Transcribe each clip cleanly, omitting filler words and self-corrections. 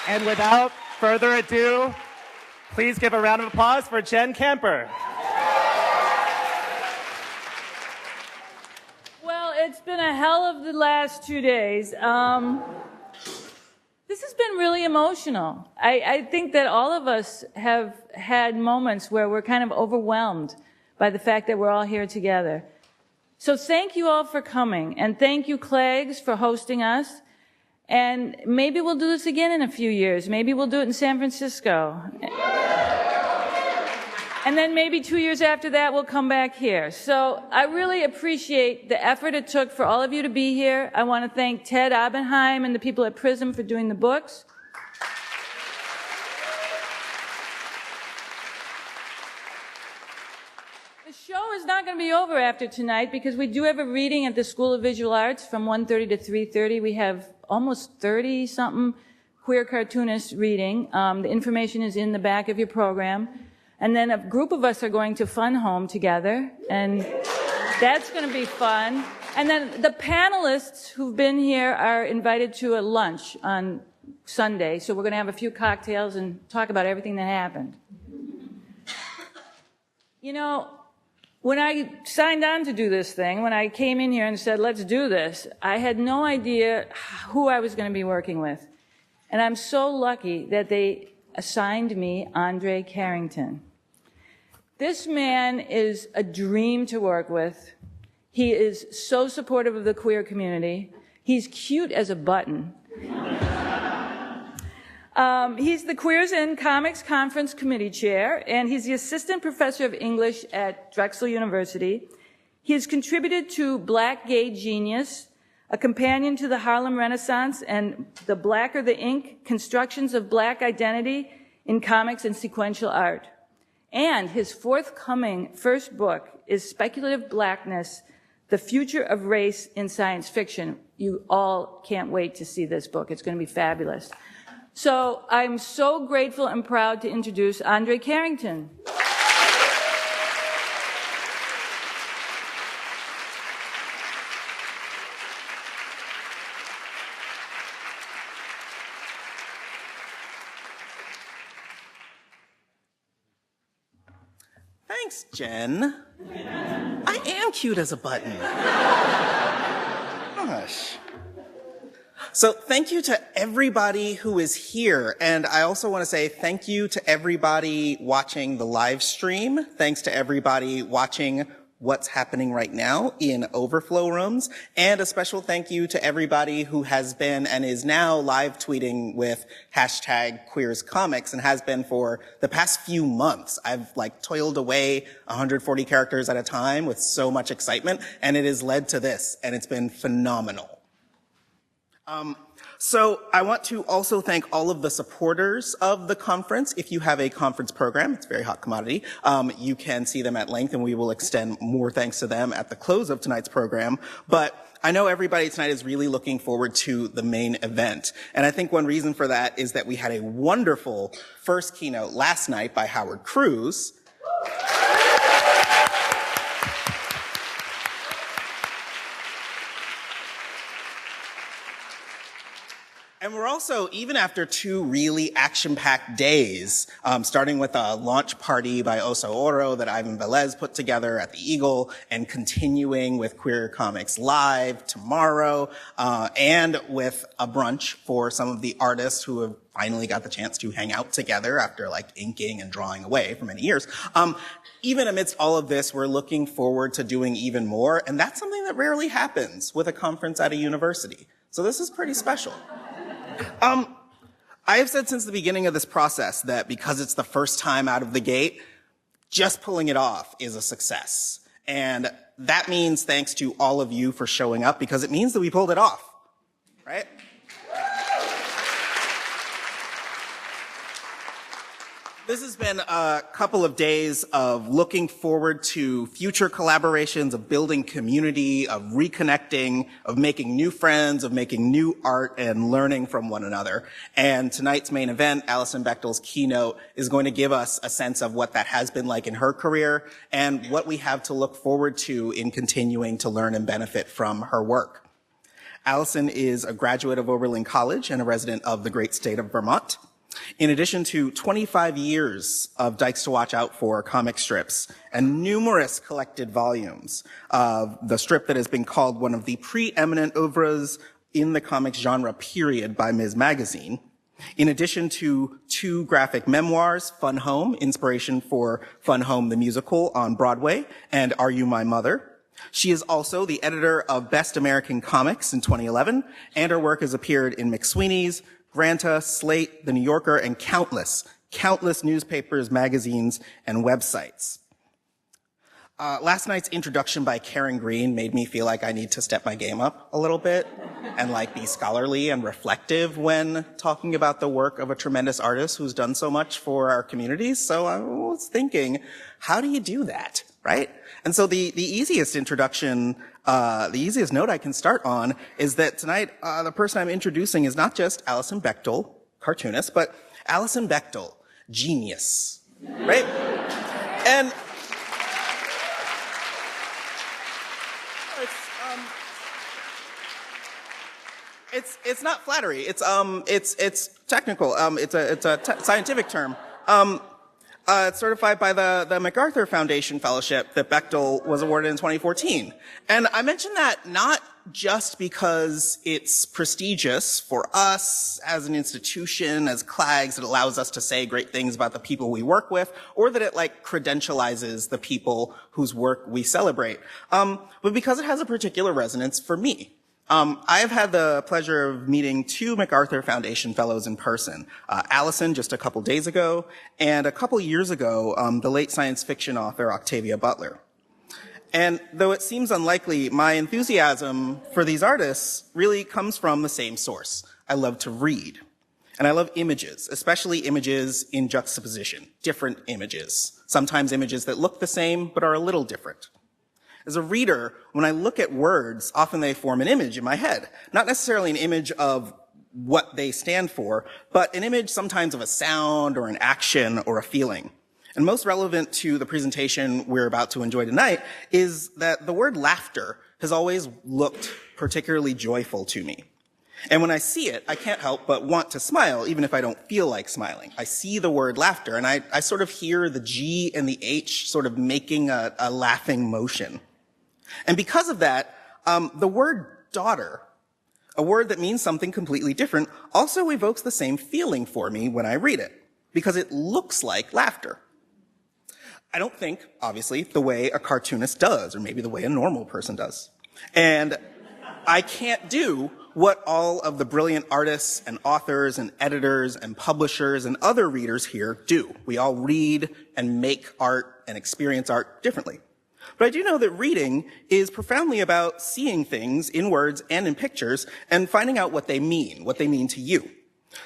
And without further ado, please give a round of applause for Jen Camper. Well, it's been a hell of the last 2 days. This has been really emotional. I think that all of us have had moments where we're kind of overwhelmed by the fact that we're all here together. So thank you all for coming, and thank you, CLAGS, for hosting us. And maybe we'll do this again in a few years. Maybe we'll do it in San Francisco. And then maybe 2 years after that, we'll come back here. So I really appreciate the effort it took for all of you to be here. I want to thank Ted Oppenheim and the people at Prism for doing the books. The show is not going to be over after tonight because we do have a reading at the School of Visual Arts from 1:30 to 3:30. We have almost 30-something queer cartoonists reading. The information is in the back of your program. And then a group of us are going to Fun Home together, and that's going to be fun. And then the panelists who've been here are invited to a lunch on Sunday, so we're going to have a few cocktails and talk about everything that happened. You know, when I signed on to do this thing, when I came in here and said, let's do this, I had no idea who I was going to be working with. And I'm so lucky that they assigned me André Carrington. This man is a dream to work with. He is so supportive of the queer community. He's cute as a button. He's the Queers in Comics Conference Committee Chair, and he's the Assistant Professor of English at Drexel University. He has contributed to Black Gay Genius, A Companion to the Harlem Renaissance, and The Blacker the Ink, Constructions of Black Identity in Comics and Sequential Art. And his forthcoming first book is Speculative Blackness, The Future of Race in Science Fiction. You all can't wait to see this book. It's going to be fabulous. So I'm so grateful and proud to introduce André Carrington. Thanks, Jen. I am cute as a button. Gosh. So thank you to everybody who is here. And I also want to say thank you to everybody watching the live stream. Thanks to everybody watching what's happening right now in overflow rooms. And a special thank you to everybody who has been and is now live tweeting with #QueersComics and has been for the past few months. I've toiled away 140 characters at a time with so much excitement, and it has led to this, and it's been phenomenal. So I want to also thank all of the supporters of the conference. If you have a conference program, it's a very hot commodity, you can see them at length, and we will extend more thanks to them at the close of tonight's program. But I know everybody tonight is really looking forward to the main event. And I think one reason for that is that we had a wonderful first keynote last night by Howard Cruz. And we're also, even after 2 really action-packed days, starting with a launch party by Oso Oro that Ivan Velez put together at the Eagle, and continuing with Queer Comics Live tomorrow, and with a brunch for some of the artists who have finally got the chance to hang out together after inking and drawing away for many years. Even amidst all of this, we're looking forward to doing even more, and that's something that rarely happens with a conference at a university. So this is pretty special. I have said since the beginning of this process that because it's the first time out of the gate, just pulling it off is a success. And that means thanks to all of you for showing up, because it means that we pulled it off, right? This has been a couple of days of looking forward to future collaborations, of building community, of reconnecting, of making new friends, of making new art and learning from one another. And tonight's main event, Alison Bechdel's Keynote, is going to give us a sense of what that has been like in her career and what we have to look forward to in continuing to learn and benefit from her work. Alison is a graduate of Oberlin College and a resident of the great state of Vermont. In addition to 25 years of Dykes to Watch Out For comic strips and numerous collected volumes of the strip that has been called one of the preeminent oeuvres in the comics genre period by Ms. Magazine, in addition to 2 graphic memoirs, Fun Home, inspiration for Fun Home the musical on Broadway, and Are You My Mother? She is also the editor of Best American Comics in 2011, and her work has appeared in McSweeney's, Granta, Slate, The New Yorker, and countless newspapers, magazines, and websites. Last night's introduction by Karen Green made me feel like I need to step my game up a little bit and be scholarly and reflective when talking about the work of a tremendous artist who's done so much for our communities. So I was thinking, how do you do that, right? And so the easiest introduction, the easiest note I can start on is that tonight, the person I'm introducing is not just Alison Bechdel, cartoonist, but Alison Bechdel, genius, right? And it's not flattery. It's technical. It's a scientific term. It's certified by the MacArthur Foundation Fellowship that Bechdel was awarded in 2014. And I mention that not just because it's prestigious for us as an institution, as CLAGS, it allows us to say great things about the people we work with, or that it credentializes the people whose work we celebrate, but because it has a particular resonance for me. I've had the pleasure of meeting 2 MacArthur Foundation Fellows in person. Alison just a couple days ago, and a couple years ago, the late science fiction author Octavia Butler. And though it seems unlikely, my enthusiasm for these artists really comes from the same source. I love to read. And I love images, especially images in juxtaposition, different images. Sometimes images that look the same, but are a little different. As a reader, when I look at words, often they form an image in my head. Not necessarily an image of what they stand for, but an image sometimes of a sound or an action or a feeling. And most relevant to the presentation we're about to enjoy tonight is that the word laughter has always looked particularly joyful to me. And when I see it, I can't help but want to smile, even if I don't feel like smiling. I see the word laughter, and I sort of hear the G and the H sort of making a laughing motion. And because of that, the word daughter, a word that means something completely different, also evokes the same feeling for me when I read it, because it looks like laughter. I don't think, obviously, the way a cartoonist does, or maybe the way a normal person does. And I can't do what all of the brilliant artists and authors and editors and publishers and other readers here do. We all read and make art and experience art differently. But I do know that reading is profoundly about seeing things in words and in pictures and finding out what they mean to you.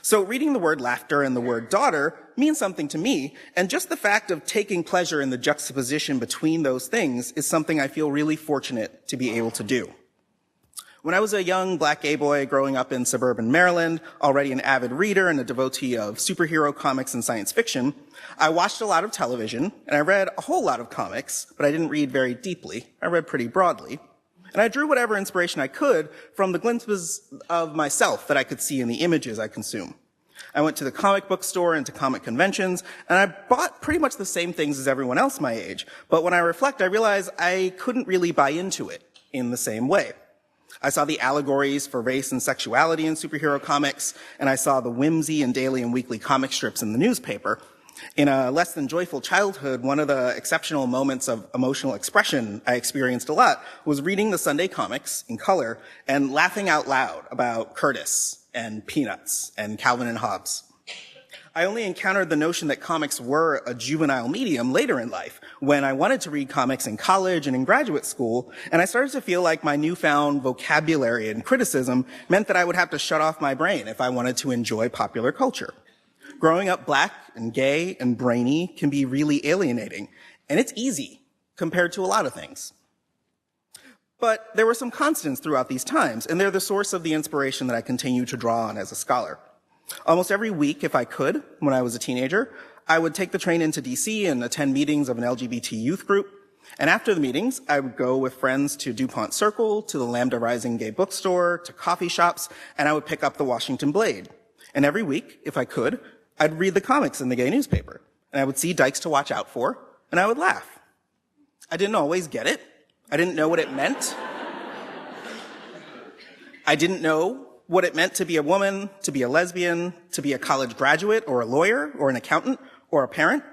So reading the word laughter and the word daughter means something to me, and just the fact of taking pleasure in the juxtaposition between those things is something I feel really fortunate to be able to do. When I was a young black gay boy growing up in suburban Maryland, already an avid reader and a devotee of superhero comics and science fiction, I watched a lot of television, and I read a whole lot of comics, but I didn't read very deeply. I read pretty broadly. And I drew whatever inspiration I could from the glimpses of myself that I could see in the images I consume. I went to the comic book store and to comic conventions, and I bought pretty much the same things as everyone else my age. But when I reflect, I realize I couldn't really buy into it in the same way. I saw the allegories for race and sexuality in superhero comics, and I saw the whimsy in daily and weekly comic strips in the newspaper. In a less than joyful childhood, one of the exceptional moments of emotional expression I experienced a lot was reading the Sunday comics in color and laughing out loud about Curtis and Peanuts and Calvin and Hobbes. I only encountered the notion that comics were a juvenile medium later in life, when I wanted to read comics in college and in graduate school, and I started to feel like my newfound vocabulary and criticism meant that I would have to shut off my brain if I wanted to enjoy popular culture. Growing up black and gay and brainy can be really alienating, and it's easy compared to a lot of things. But there were some constants throughout these times, and they're the source of the inspiration that I continue to draw on as a scholar. Almost every week, if I could, when I was a teenager, I would take the train into DC and attend meetings of an LGBT youth group. And after the meetings, I would go with friends to DuPont Circle, to the Lambda Rising Gay Bookstore, to coffee shops, and I would pick up the Washington Blade. And every week, if I could, I'd read the comics in the gay newspaper. And I would see dykes to watch out for, and I would laugh. I didn't always get it. I didn't know what it meant. I didn't know what it meant to be a woman, to be a lesbian, to be a college graduate or a lawyer or an accountant or a parent,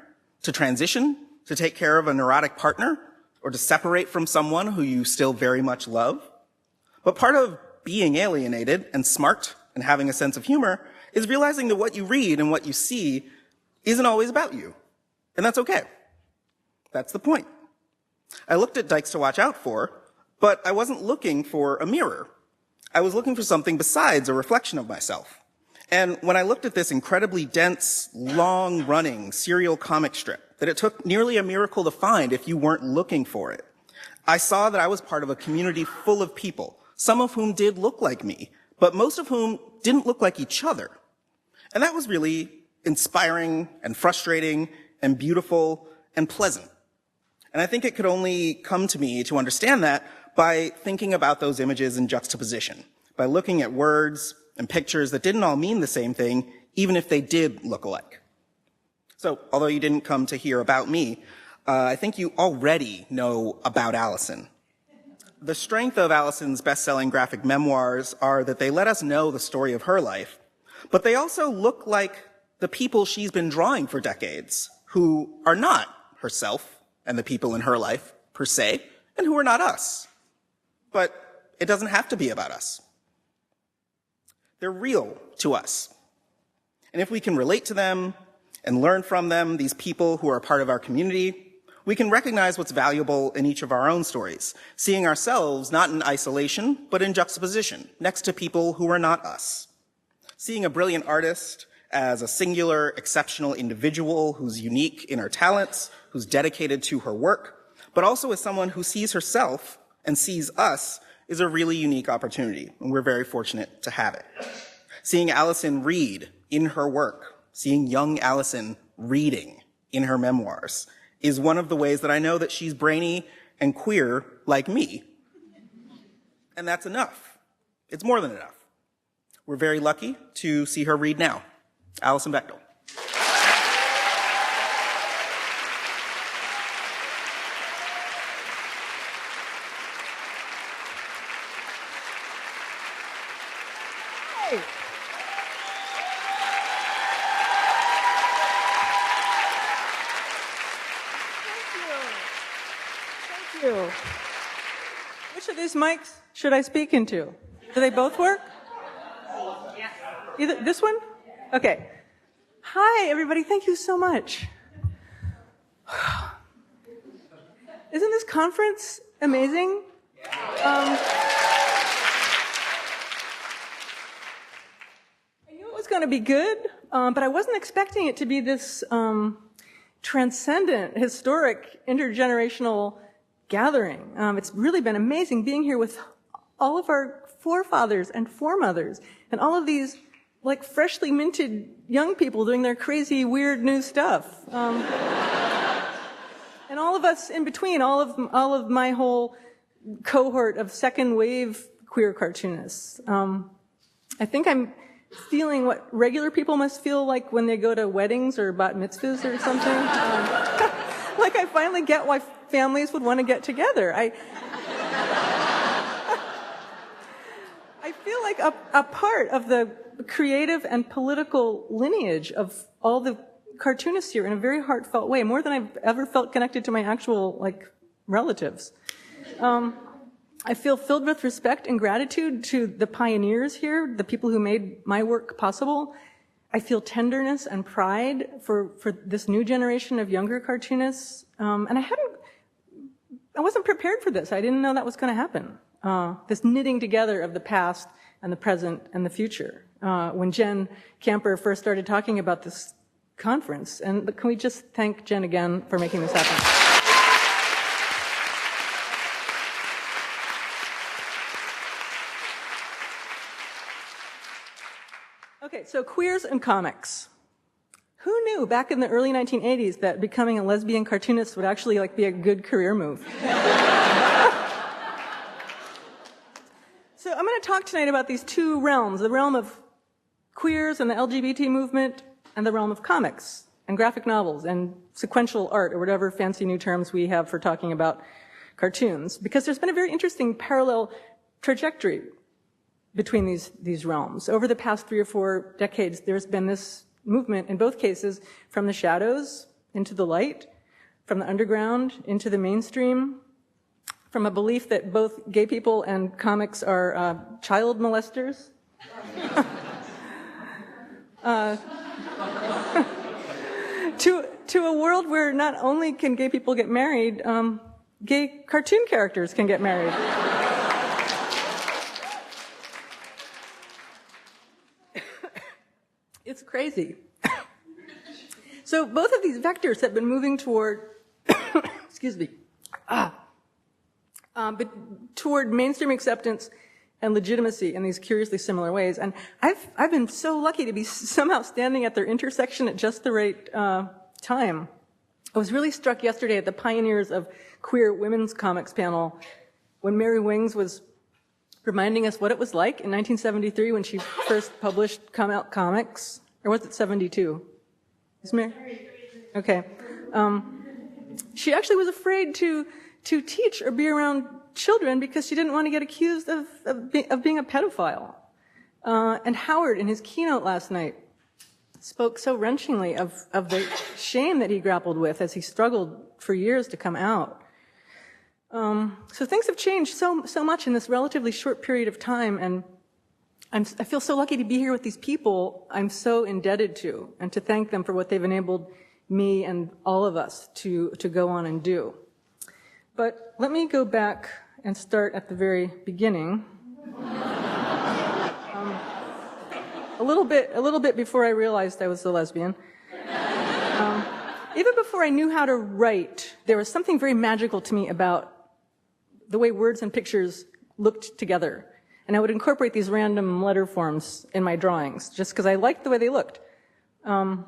to transition, to take care of a neurotic partner, or to separate from someone who you still very much love. But part of being alienated and smart and having a sense of humor is realizing that what you read and what you see isn't always about you. And that's okay. That's the point. I looked at dykes to watch out for, but I wasn't looking for a mirror. I was looking for something besides a reflection of myself. And when I looked at this incredibly dense, long-running serial comic strip that it took nearly a miracle to find if you weren't looking for it, I saw that I was part of a community full of people, some of whom did look like me, but most of whom didn't look like each other. And that was really inspiring and frustrating and beautiful and pleasant. And I think it could only come to me to understand that by thinking about those images in juxtaposition, by looking at words and pictures that didn't all mean the same thing, even if they did look alike. So, although you didn't come to hear about me, I think you already know about Alison. The strength of Alison's best-selling graphic memoirs are that they let us know the story of her life, but they also look like the people she's been drawing for decades, who are not herself and the people in her life, per se, and who are not us. But it doesn't have to be about us. They're real to us. And if we can relate to them and learn from them, these people who are a part of our community, we can recognize what's valuable in each of our own stories, seeing ourselves not in isolation, but in juxtaposition, next to people who are not us. Seeing a brilliant artist as a singular, exceptional individual who's unique in her talents, who's dedicated to her work, but also as someone who sees herself and sees us is a really unique opportunity, and we're very fortunate to have it. Seeing Alison read in her work, seeing young Alison reading in her memoirs, is one of the ways that I know that she's brainy and queer like me. And that's enough. It's more than enough. We're very lucky to see her read now. Alison Bechdel. Which of these mics should I speak into? Do they both work? Either this one? Okay. Hi, everybody. Thank you so much. Isn't this conference amazing? I knew it was going to be good, but I wasn't expecting it to be this transcendent, historic, intergenerational gathering. It's really been amazing being here with all of our forefathers and foremothers and all of these like freshly minted young people doing their crazy, weird new stuff. And all of us in between, all of my whole cohort of second wave queer cartoonists. I think I'm feeling what regular people must feel like when they go to weddings or bat mitzvahs or something. Like I finally get why families would want to get together. I feel like a part of the creative and political lineage of all the cartoonists here in a very heartfelt way, more than I've ever felt connected to my actual like relatives. I feel filled with respect and gratitude to the pioneers here, the people who made my work possible. I feel tenderness and pride for this new generation of younger cartoonists. And I wasn't prepared for this. I didn't know that was going to happen. This knitting together of the past and the present and the future. When Jen Camper first started talking about this conference. And can we just thank Jen again for making this happen? Okay, so queers and comics. Who knew back in the early 1980s that becoming a lesbian cartoonist would actually be a good career move? So I'm going to talk tonight about these two realms, the realm of queers and the LGBT movement, and the realm of comics and graphic novels and sequential art, or whatever fancy new terms we have for talking about cartoons, because there's been a very interesting parallel trajectory between these realms. Over the past 3 or 4 decades, there's been this movement, in both cases, from the shadows into the light, from the underground into the mainstream, from a belief that both gay people and comics are child molesters, to a world where not only can gay people get married, gay cartoon characters can get married. It's crazy. So both of these vectors have been moving toward, excuse me, but toward mainstream acceptance and legitimacy in these curiously similar ways. And I've been so lucky to be somehow standing at their intersection at just the right time. I was really struck yesterday at the Pioneers of Queer Women's Comics panel when Mary Wings was reminding us what it was like in 1973 when she first published Come Out Comics. Or was it 72? Is Mary? Okay. She actually was afraid to teach or be around children because she didn't want to get accused of being a pedophile. And Howard, in his keynote last night, spoke so wrenchingly of the shame that he grappled with as he struggled for years to come out. So things have changed so much in this relatively short period of time, and I feel so lucky to be here with these people I'm so indebted to, and to thank them for what they've enabled me and all of us to go on and do. But let me go back and start at the very beginning. A little bit before I realized I was a lesbian. Even before I knew how to write, there was something very magical to me about the way words and pictures looked together. And I would incorporate these random letter forms in my drawings, just because I liked the way they looked. I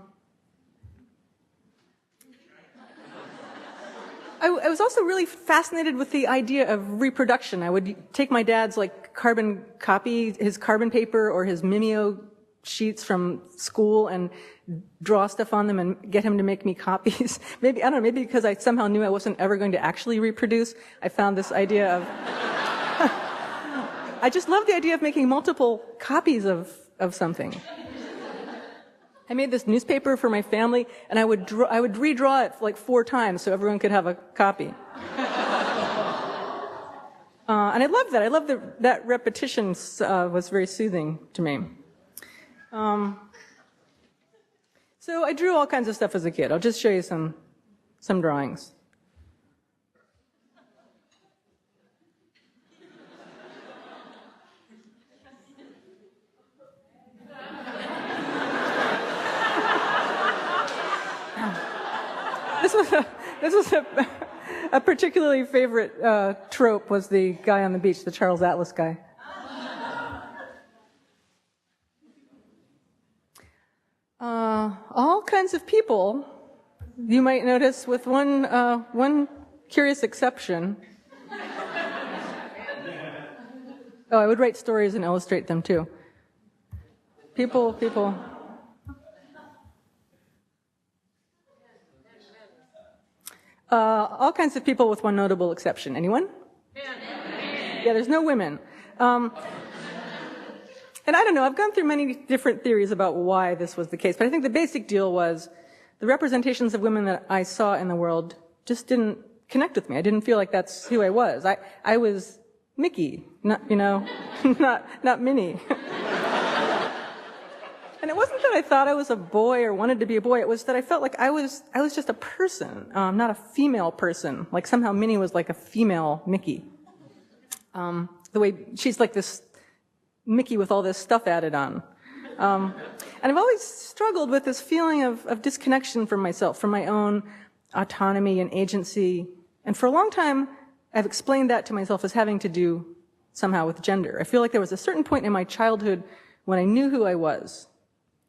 was also really fascinated with the idea of reproduction. I would take my dad's carbon copy, his carbon paper or his Mimeo sheets from school and draw stuff on them and get him to make me copies. Maybe because I somehow knew I wasn't ever going to actually reproduce, I found this idea of I just love the idea of making multiple copies of something. I made this newspaper for my family, and I would redraw it 4 times so everyone could have a copy. And I loved that. I loved that repetition was very soothing to me. So I drew all kinds of stuff as a kid. I'll just show you some drawings. This was a particularly favorite trope was the guy on the beach, the Charles Atlas guy. All kinds of people, you might notice, with one curious exception. Oh, I would write stories and illustrate them too. People. All kinds of people with one notable exception. Anyone? Yeah, there's no women. And I don't know, I've gone through many different theories about why this was the case, but I think the basic deal was the representations of women that I saw in the world just didn't connect with me. I didn't feel like that's who I was. I was Mickey, not Minnie. And it wasn't that I thought I was a boy or wanted to be a boy. It was that I felt like I was just a person, not a female person. Like somehow Minnie was like a female Mickey. The way she's like this Mickey with all this stuff added on. And I've always struggled with this feeling of disconnection from myself, from my own autonomy and agency. And for a long time, I've explained that to myself as having to do somehow with gender. I feel like there was a certain point in my childhood when I knew who I was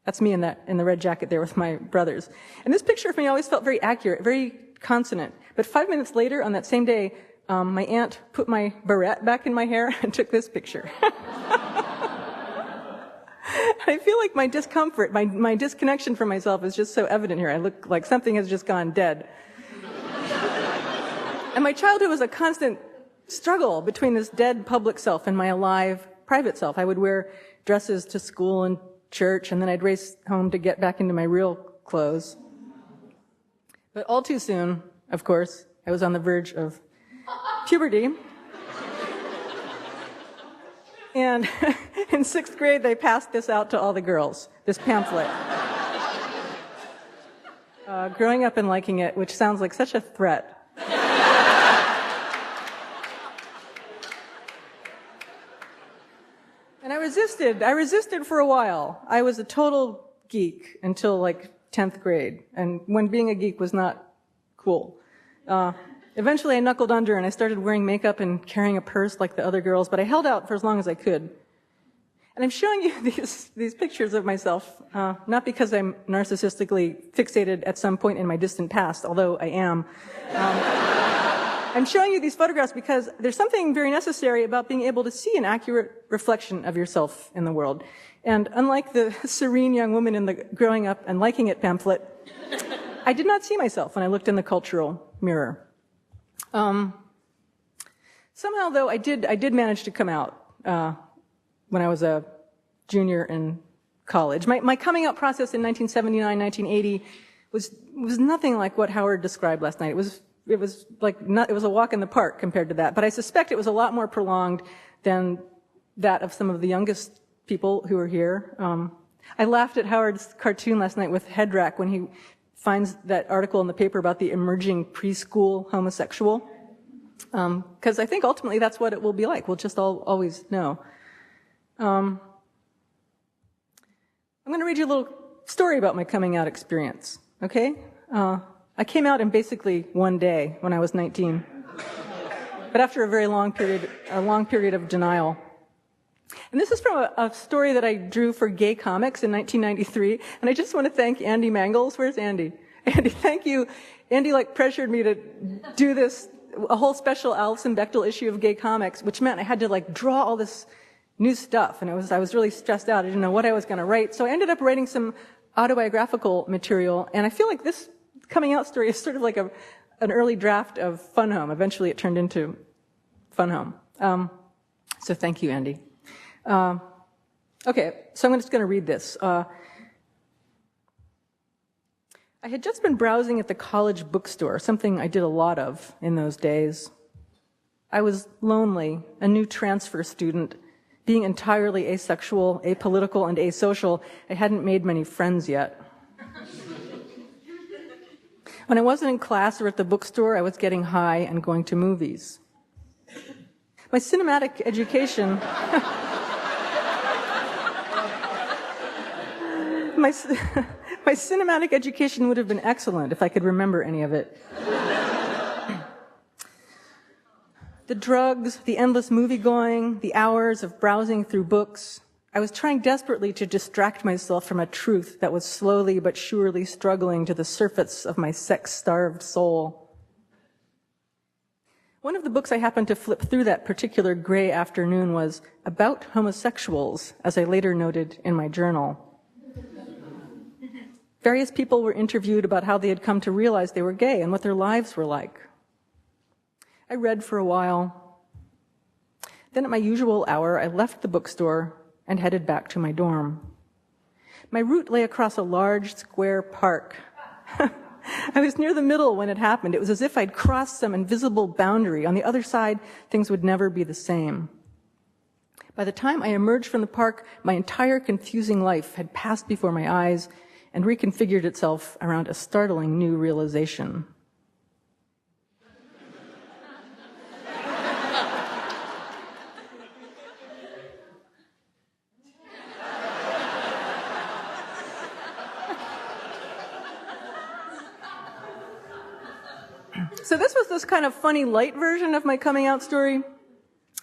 That's me in the red jacket there with my brothers. And this picture of me always felt very accurate, very consonant. But 5 minutes later, on that same day, my aunt put my barrette back in my hair and took this picture. I feel like my discomfort, my disconnection from myself is just so evident here. I look like something has just gone dead. And my childhood was a constant struggle between this dead public self and my alive private self. I would wear dresses to school and church, and then I'd race home to get back into my real clothes. But all too soon, of course, I was on the verge of puberty. And in 6th grade, they passed this out to all the girls, this pamphlet. Growing Up and Liking It, which sounds like such a threat. And I resisted for a while. I was a total geek until like 10th grade, and when being a geek was not cool. Eventually I knuckled under and I started wearing makeup and carrying a purse like the other girls, but I held out for as long as I could. And I'm showing you these pictures of myself, not because I'm narcissistically fixated at some point in my distant past, although I am. I'm showing you these photographs because there's something very necessary about being able to see an accurate reflection of yourself in the world. And unlike the serene young woman in the Growing Up and Liking It pamphlet, I did not see myself when I looked in the cultural mirror. Somehow, though, I did manage to come out when I was a junior in college. My coming out process in 1979, 1980 was nothing like what Howard described last night. It was a walk in the park compared to that. But I suspect it was a lot more prolonged than that of some of the youngest people who are here. I laughed at Howard's cartoon last night with Headrack when he finds that article in the paper about the emerging preschool homosexual. Because I think ultimately that's what it will be like. We'll just always know. I'm going to read you a little story about my coming out experience, okay? I came out in basically one day when I was 19, but after a very long period of denial. And this is from a story that I drew for Gay Comics in 1993, and I just want to thank Andy Mangels. Where's Andy? Andy, thank you. Andy pressured me to do this, a whole special Alison Bechdel issue of Gay Comics, which meant I had to draw all this new stuff, and I was really stressed out. I didn't know what I was going to write, so I ended up writing some autobiographical material, and I feel like this coming out story is sort of like an early draft of Fun Home. Eventually it turned into Fun Home. So thank you, Andy. Okay, so I'm just going to read this. I had just been browsing at the college bookstore, something I did a lot of in those days. I was lonely, a new transfer student, being entirely asexual, apolitical, and asocial. I hadn't made many friends yet. When I wasn't in class or at the bookstore, I was getting high and going to movies. My cinematic education... my cinematic education would have been excellent if I could remember any of it. The drugs, the endless movie-going, the hours of browsing through books. I was trying desperately to distract myself from a truth that was slowly but surely struggling to the surface of my sex-starved soul. One of the books I happened to flip through that particular gray afternoon was About Homosexuals, as I later noted in my journal. Various people were interviewed about how they had come to realize they were gay and what their lives were like. I read for a while. Then at my usual hour, I left the bookstore and headed back to my dorm. My route lay across a large square park. I was near the middle when it happened. It was as if I'd crossed some invisible boundary. On the other side, things would never be the same. By the time I emerged from the park, my entire confusing life had passed before my eyes and reconfigured itself around a startling new realization. So this was this kind of funny light version of my coming out story.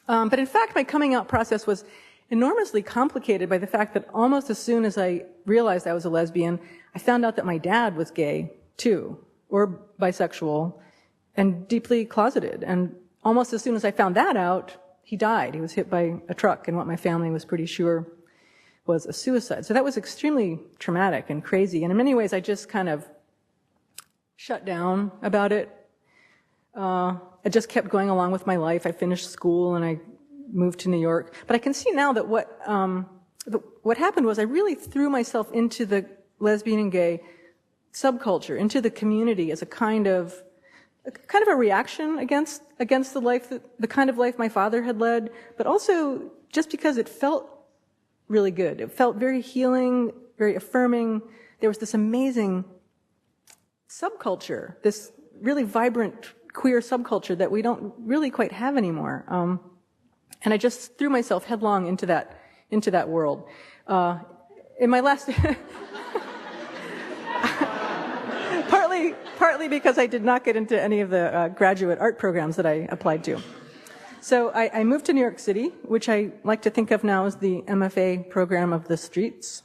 But in fact, my coming out process was enormously complicated by the fact that almost as soon as I realized I was a lesbian, I found out that my dad was gay too, or bisexual, and deeply closeted. And almost as soon as I found that out, he died. He was hit by a truck in what my family was pretty sure was a suicide. So that was extremely traumatic and crazy. And in many ways, I just kind of shut down about it. I just kept going along with my life. I finished school and I moved to New York. But I can see now that what happened was I really threw myself into the lesbian and gay subculture, into the community as a kind of a reaction against the kind of life my father had led, but also just because it felt really good. It felt very healing, very affirming. There was this amazing subculture, this really vibrant queer subculture that we don't really quite have anymore. And I just threw myself headlong into that world. In my last, partly because I did not get into any of the graduate art programs that I applied to. So I moved to New York City, which I like to think of now as the MFA program of the streets.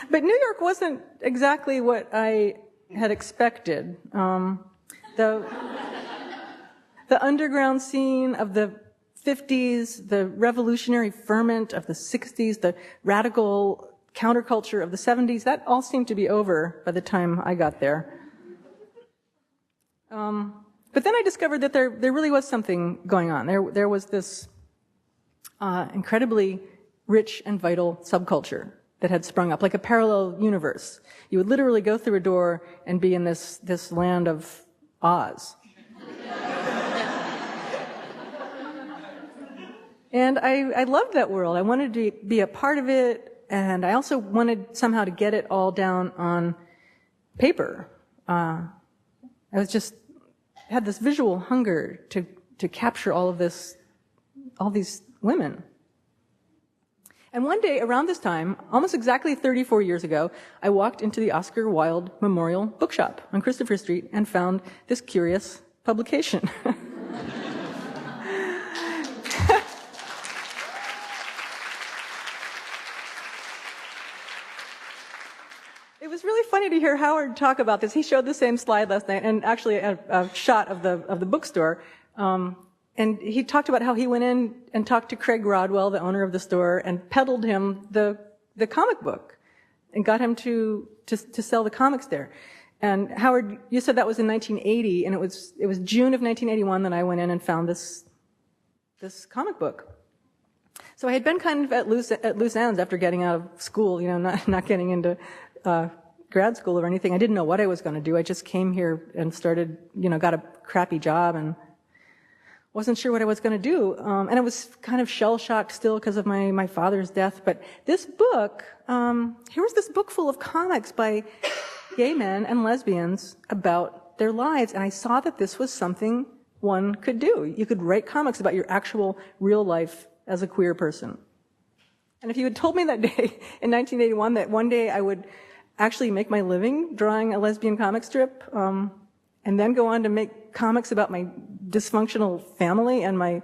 But New York wasn't exactly what I had expected. The underground scene of the 50s, the revolutionary ferment of the 60s, the radical counterculture of the 70s, that all seemed to be over by the time I got there. But then I discovered that there really was something going on. There was this incredibly rich and vital subculture that had sprung up, like a parallel universe. You would literally go through a door and be in this land of Oz. And I loved that world. I wanted to be a part of it, and I also wanted somehow to get it all down on paper. I had this visual hunger to capture all these women. And one day, around this time, almost exactly 34 years ago, I walked into the Oscar Wilde Memorial Bookshop on Christopher Street and found this curious publication. It was really funny to hear Howard talk about this. He showed the same slide last night, and actually a shot of the bookstore. And he talked about how he went in and talked to Craig Rodwell, the owner of the store, and peddled him the comic book and got him to sell the comics there. And Howard, you said that was in 1980, and it was June of 1981 that I went in and found this comic book. So I had been kind of at loose ends after getting out of school, not getting into grad school or anything. I didn't know what I was going to do. I just came here and started, got a crappy job and wasn't sure what I was going to do. And I was kind of shell-shocked still because of my father's death. But this book, here was this book full of comics by gay men and lesbians about their lives. And I saw that this was something one could do. You could write comics about your actual real life as a queer person. And if you had told me that day in 1981 that one day I would actually make my living drawing a lesbian comic strip, and then go on to make comics about my dysfunctional family and my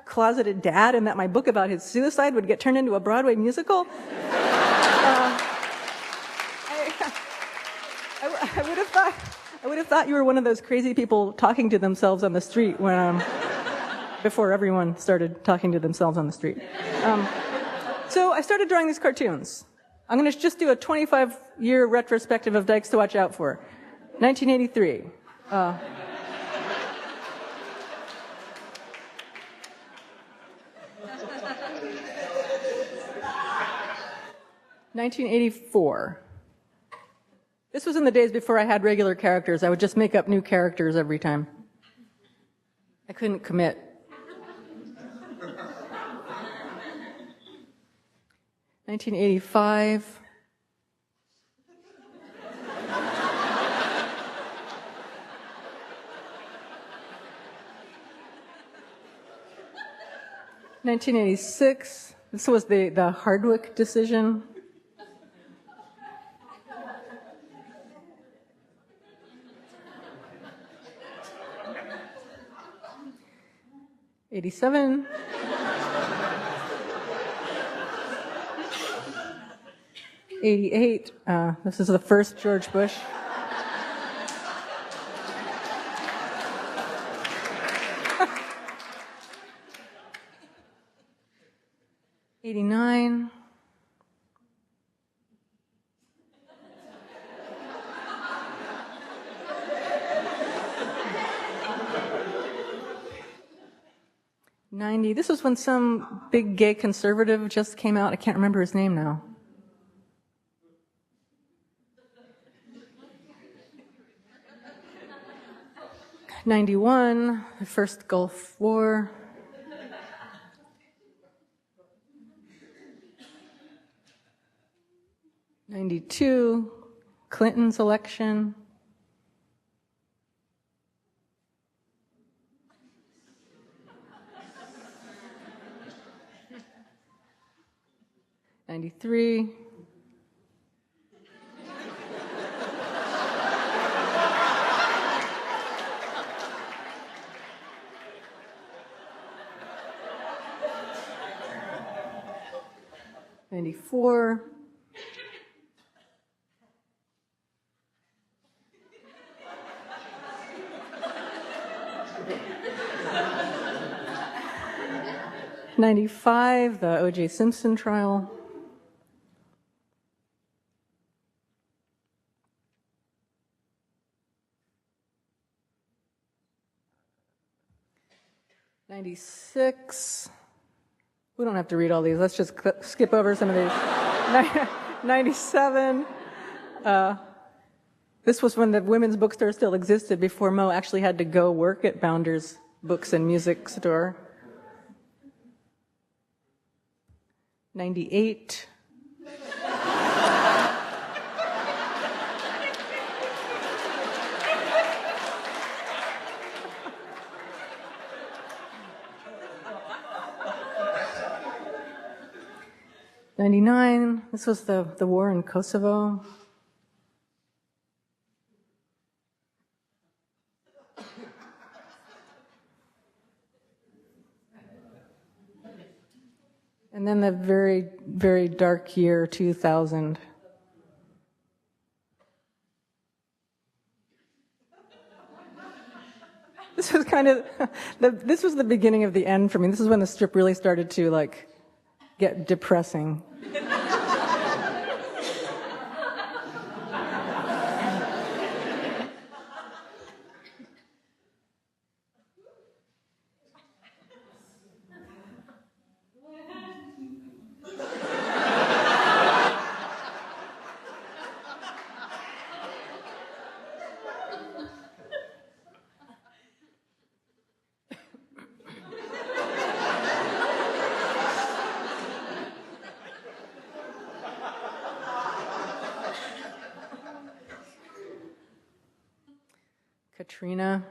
closeted dad, and that my book about his suicide would get turned into a Broadway musical, I would have thought you were one of those crazy people talking to themselves on the street before everyone started talking to themselves on the street. So I started drawing these cartoons. I'm going to just do a 25-year retrospective of Dykes to Watch Out For. 1983. 1984. This was in the days before I had regular characters. I would just make up new characters every time. I couldn't commit. 1985. (1986). This was the Hardwick decision. 87. 88. This is the first George Bush. 89. 90. This was when some big gay conservative just came out. I can't remember his name now. '91, the first Gulf War. '92, Clinton's election. '93. '94. '95, the O.J. Simpson trial. '96. We don't have to read all these. Let's just skip over some of these. '97. This was when the women's bookstore still existed, before Mo actually had to go work at Bounder's Books and Music Store. '98. '99. This was the war in Kosovo. And then the very, very dark year, 2000. This was kind of, this was the beginning of the end for me. This is when the strip really started to like get depressing. Katrina.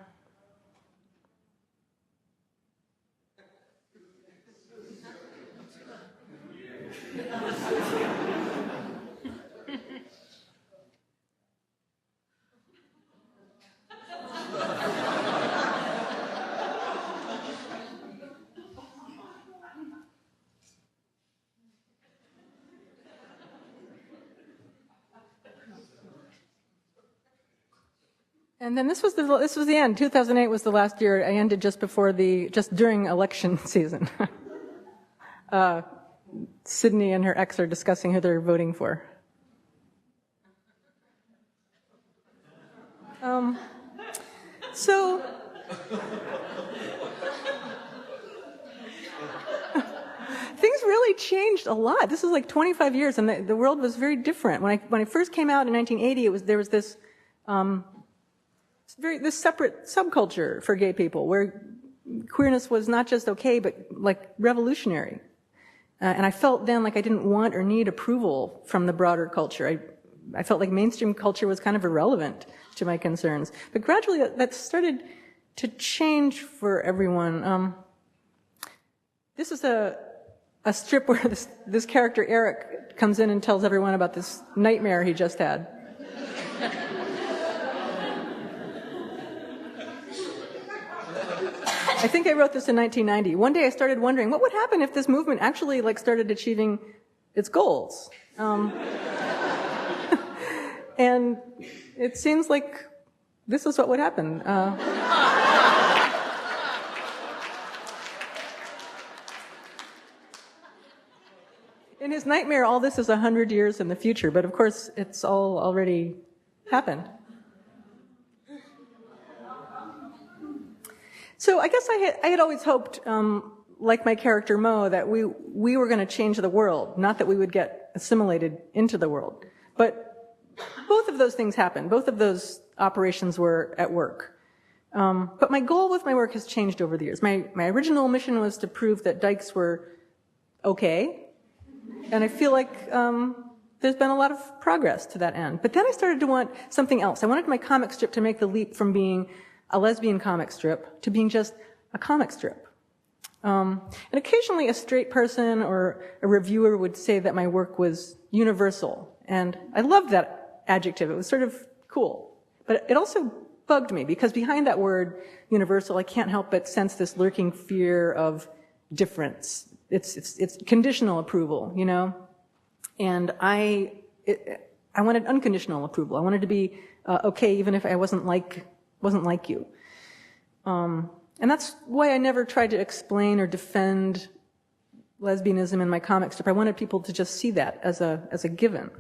And then this was the end. 2008 was the last year. I ended just during election season. Sydney and her ex are discussing who they're voting for. So things really changed a lot. This was like 25 years, and the world was very different. When I first came out in 1980, there was this this separate subculture for gay people, where queerness was not just okay, but like revolutionary. And I felt then like I didn't want or need approval from the broader culture. I felt like mainstream culture was kind of irrelevant to my concerns. But gradually that started to change for everyone. This is a strip where this character, Eric, comes in and tells everyone about this nightmare he just had. I think I wrote this in 1990. One day I started wondering, what would happen if this movement actually started achieving its goals? And it seems like this is what would happen. In his nightmare, all this is 100 years in the future, but of course, it's all already happened. So I guess I had always hoped, like my character Mo, that we were going to change the world, not that we would get assimilated into the world. But both of those things happened. Both of those operations were at work. But my goal with my work has changed over the years. My original mission was to prove that dykes were okay. And I feel like there's been a lot of progress to that end. But then I started to want something else. I wanted my comic strip to make the leap from being a lesbian comic strip to being just a comic strip. And occasionally a straight person or a reviewer would say that my work was universal. And I loved that adjective. It was sort of cool. But it also bugged me because behind that word universal, I can't help but sense this lurking fear of difference. It's conditional approval, you know? And I wanted unconditional approval. I wanted to be okay even if I wasn't like you. And that's why I never tried to explain or defend lesbianism in my comic strip. I wanted people to just see that as a given.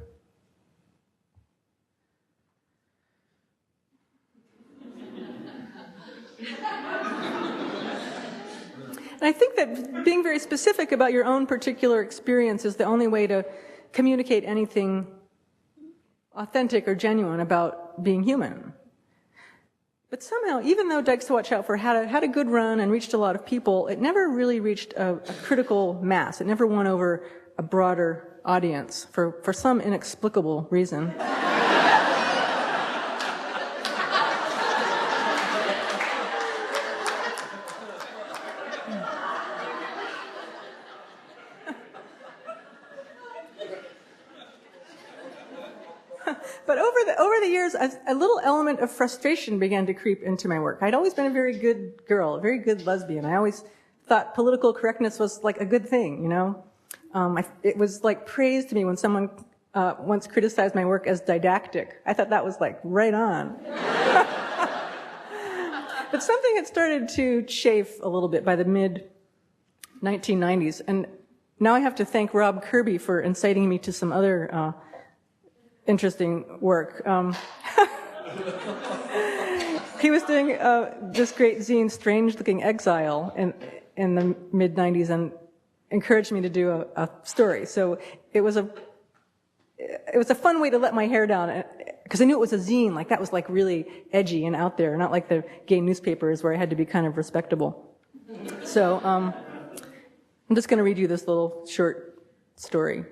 And I think that being very specific about your own particular experience is the only way to communicate anything authentic or genuine about being human. But somehow, even though Dykes to Watch Out For had a good run and reached a lot of people, it never really reached a critical mass. It never won over a broader audience for some inexplicable reason. But over the years, a little element of frustration began to creep into my work. I'd always been a very good girl, a very good lesbian. I always thought political correctness was like a good thing, you know? It was like praise to me when someone once criticized my work as didactic. I thought that was like right on. But something had started to chafe a little bit by the mid-1990s, and now I have to thank Rob Kirby for inciting me to some other interesting work. He was doing this great zine, Strange Looking Exile, in the mid-90s, and encouraged me to do a story. So it was a fun way to let my hair down, because I knew it was a zine, like that was like really edgy and out there, not like the gay newspapers where I had to be kind of respectable. So I'm just going to read you this little short story.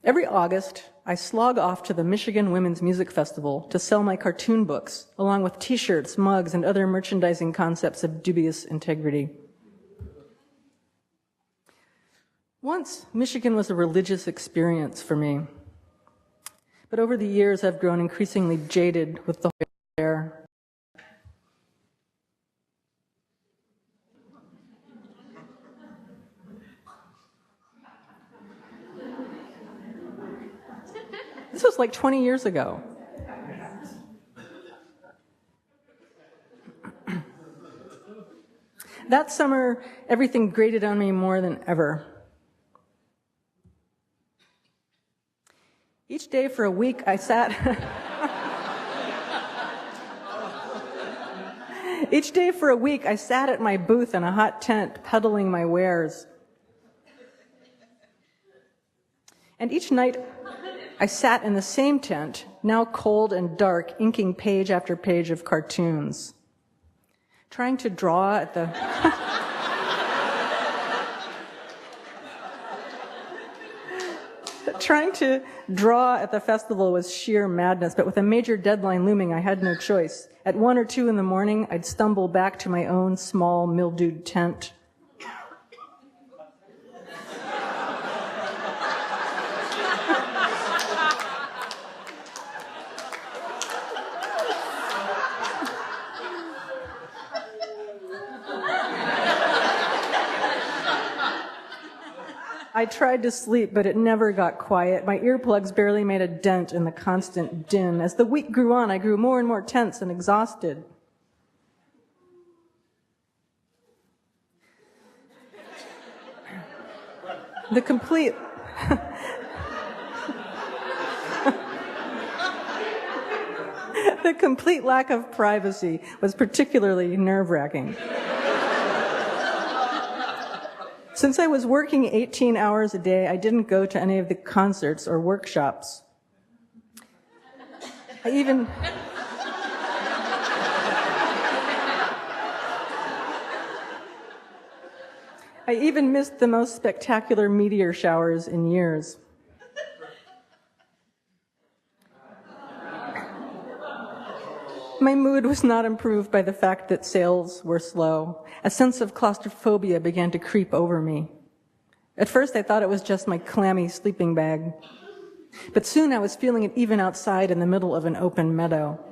Every August, I slog off to the Michigan Women's Music Festival to sell my cartoon books, along with t-shirts, mugs, and other merchandising concepts of dubious integrity. Once, Michigan was a religious experience for me. But over the years, I've grown increasingly jaded with the whole affair. This was like 20 years ago. That summer, everything grated on me more than ever. Each day for a week, I sat... Each day for a week, I sat at my booth in a hot tent, peddling my wares. And each night, I sat in the same tent, now cold and dark, inking page after page of cartoons, trying to draw at the... Trying to draw at the festival was sheer madness, but with a major deadline looming, I had no choice. At 1 or 2 in the morning, I'd stumble back to my own small, mildewed tent. I tried to sleep, but it never got quiet. My earplugs barely made a dent in the constant din. As the week grew on, I grew more and more tense and exhausted. The complete... The complete lack of privacy was particularly nerve-wracking. Since I was working 18 hours a day, I didn't go to any of the concerts or workshops. I even missed the most spectacular meteor showers in years. My mood was not improved by the fact that sales were slow. A sense of claustrophobia began to creep over me. At first, I thought it was just my clammy sleeping bag. But soon I was feeling it even outside in the middle of an open meadow.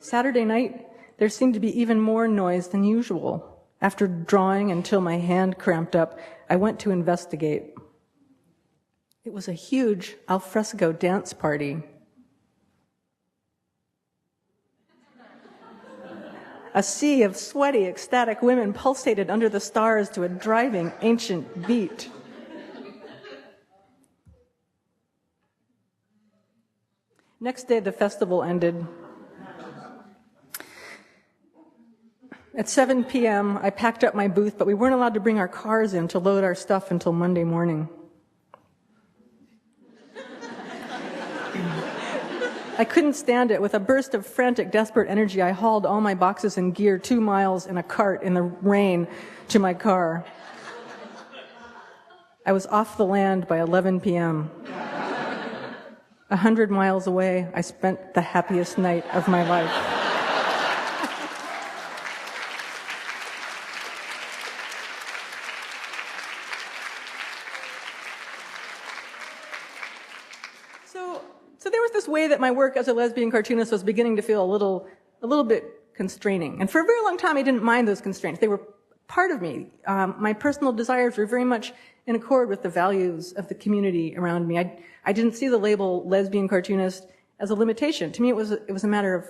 Saturday night, there seemed to be even more noise than usual. After drawing until my hand cramped up, I went to investigate. It was a huge alfresco dance party. A sea of sweaty, ecstatic women pulsated under the stars to a driving, ancient beat. Next day, the festival ended. At 7 p.m., I packed up my booth, but we weren't allowed to bring our cars in to load our stuff until Monday morning. I couldn't stand it. With a burst of frantic, desperate energy, I hauled all my boxes and gear 2 miles in a cart in the rain to my car. I was off the land by 11 p.m. 100 miles away, I spent the happiest night of my life. So there was this way that my work as a lesbian cartoonist was beginning to feel a little bit constraining. And for a very long time, I didn't mind those constraints. They were part of me. My personal desires were very much in accord with the values of the community around me. I didn't see the label lesbian cartoonist as a limitation. To me, it was a matter of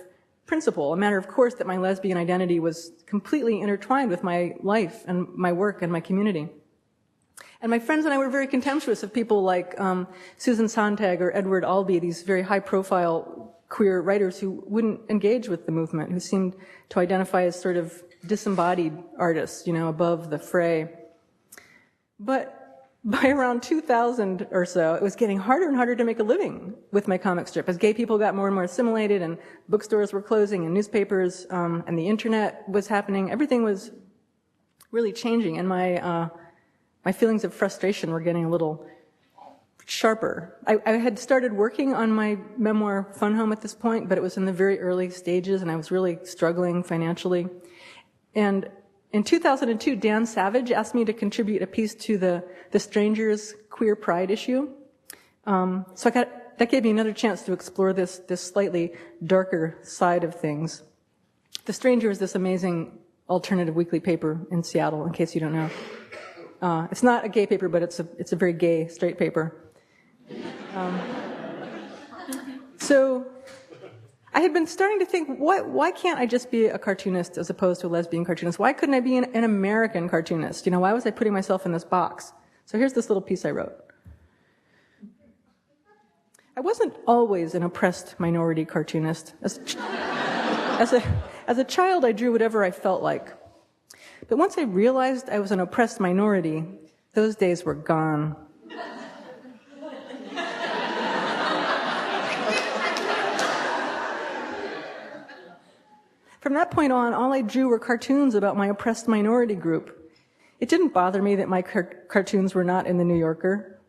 principle, a matter of course that my lesbian identity was completely intertwined with my life and my work and my community. And my friends and I were very contemptuous of people like Susan Sontag or Edward Albee, these very high-profile queer writers who wouldn't engage with the movement, who seemed to identify as sort of disembodied artists, above the fray. But by around 2000 or so, it was getting harder and harder to make a living with my comic strip. As gay people got more and more assimilated and bookstores were closing and newspapers and the internet was happening, everything was really changing, and my feelings of frustration were getting a little sharper. I had started working on my memoir, Fun Home, at this point, but it was in the very early stages, and I was really struggling financially. And in 2002, Dan Savage asked me to contribute a piece to the Strangers Queer Pride issue. So that gave me another chance to explore this slightly darker side of things. The Stranger is this amazing alternative weekly paper in Seattle, in case you don't know. It's not a gay paper, but it's a very gay, straight paper. So I had been starting to think, why can't I just be a cartoonist as opposed to a lesbian cartoonist? Why couldn't I be an American cartoonist? Why was I putting myself in this box? So here's this little piece I wrote. I wasn't always an oppressed minority cartoonist. As a child, I drew whatever I felt like. But once I realized I was an oppressed minority, those days were gone. From that point on, all I drew were cartoons about my oppressed minority group. It didn't bother me that my cartoons were not in the New Yorker.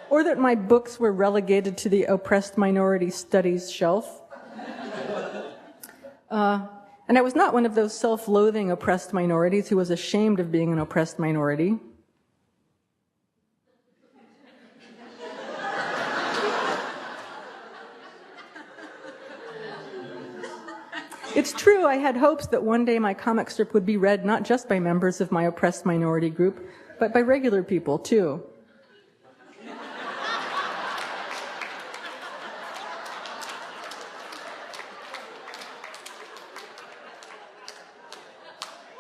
Or that my books were relegated to the oppressed minority studies shelf. And I was not one of those self-loathing oppressed minorities who was ashamed of being an oppressed minority. It's true, I had hopes that one day my comic strip would be read not just by members of my oppressed minority group, but by regular people, too.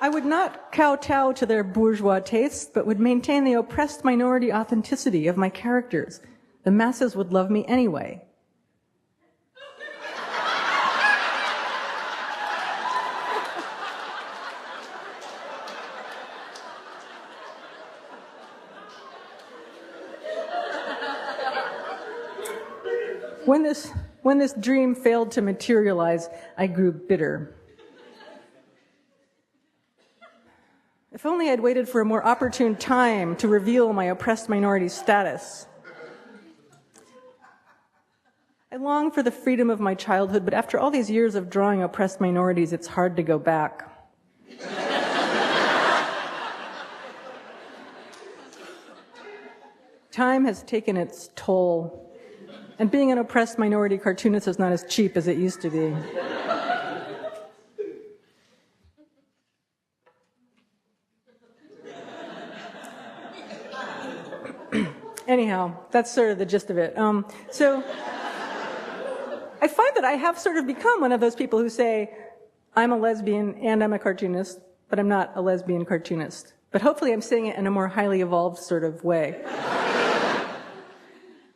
I would not kowtow to their bourgeois tastes, but would maintain the oppressed minority authenticity of my characters. The masses would love me anyway. When this dream failed to materialize, I grew bitter. If only I'd waited for a more opportune time to reveal my oppressed minority status. I long for the freedom of my childhood, but after all these years of drawing oppressed minorities, it's hard to go back. Time has taken its toll. And being an oppressed minority cartoonist is not as cheap as it used to be. Anyhow, that's sort of the gist of it. So I find that I have sort of become one of those people who say, I'm a lesbian and I'm a cartoonist, but I'm not a lesbian cartoonist. But hopefully I'm saying it in a more highly evolved sort of way.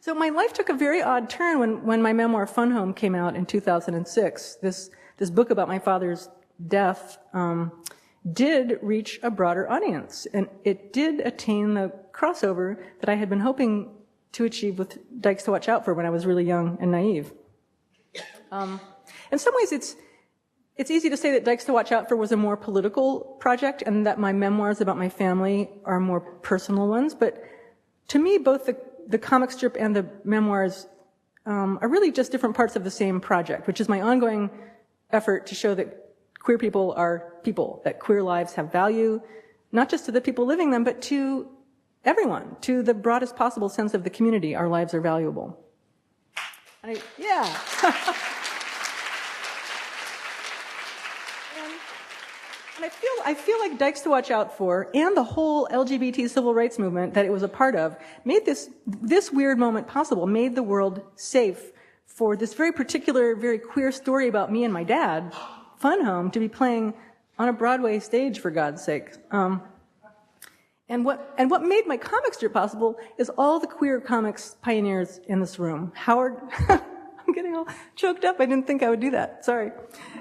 So my life took a very odd turn when my memoir Fun Home came out in 2006. This book about my father's death did reach a broader audience, and it did attain the crossover that I had been hoping to achieve with Dykes to Watch Out For when I was really young and naive. In some ways, it's easy to say that Dykes to Watch Out For was a more political project and that my memoirs about my family are more personal ones, but to me, both the comic strip and the memoirs are really just different parts of the same project, which is my ongoing effort to show that queer people are people, that queer lives have value, not just to the people living them, but to everyone, to the broadest possible sense of the community. Our lives are valuable. Yeah. And I feel like Dykes to Watch Out For and the whole LGBT civil rights movement that it was a part of made this weird moment possible, made the world safe for this very particular, very queer story about me and my dad, Fun Home, to be playing on a Broadway stage, for God's sake. And what made my comic strip possible is all the queer comics pioneers in this room. Howard, I'm getting all choked up. I didn't think I would do that. Sorry.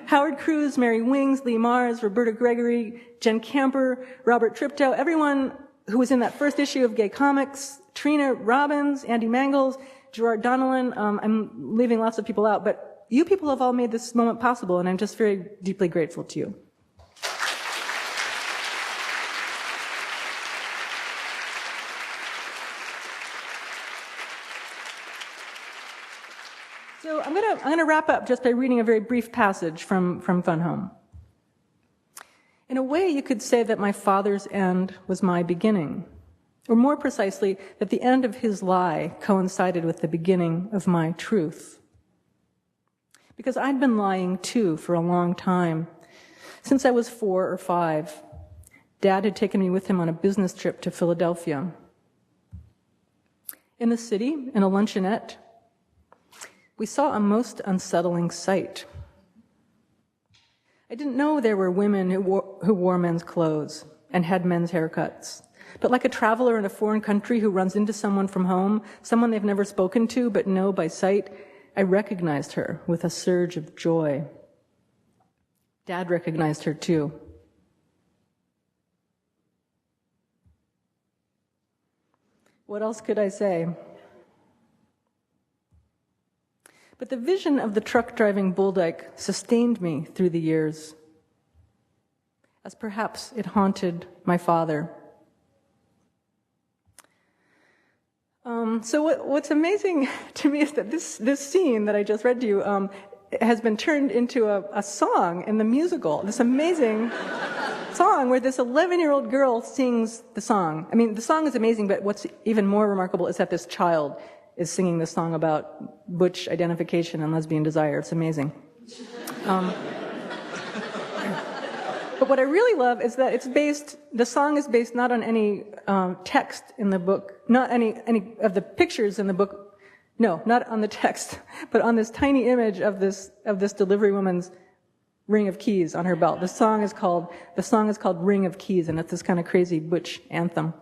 Howard Cruz, Mary Wings, Lee Mars, Roberta Gregory, Jen Camper, Robert Triptow, everyone who was in that first issue of Gay Comics, Trina Robbins, Andy Mangles, Gerard Donnellan. I'm leaving lots of people out, but you people have all made this moment possible, and I'm just very deeply grateful to you. So I'm gonna wrap up just by reading a very brief passage from Fun Home. In a way, you could say that my father's end was my beginning, or more precisely, that the end of his lie coincided with the beginning of my truth. Because I'd been lying too for a long time. Since I was 4 or 5, Dad had taken me with him on a business trip to Philadelphia. In the city, in a luncheonette, we saw a most unsettling sight. I didn't know there were women who wore men's clothes and had men's haircuts. But like a traveler in a foreign country who runs into someone from home, someone they've never spoken to but know by sight, I recognized her with a surge of joy. Dad recognized her too. What else could I say? But the vision of the truck-driving bulldyke sustained me through the years, as perhaps it haunted my father. So what's amazing to me is that this scene that I just read to you has been turned into a song in the musical, this amazing song where this 11-year-old girl sings the song. I mean, the song is amazing, but what's even more remarkable is that this child is singing this song about butch identification and lesbian desire. It's amazing. But what I really love is that the song is based not on any text in the book, not any of the pictures in the book, no, not on the text, but on this tiny image of this delivery woman's ring of keys on her belt. The song is called Ring of Keys, and it's this kind of crazy butch anthem.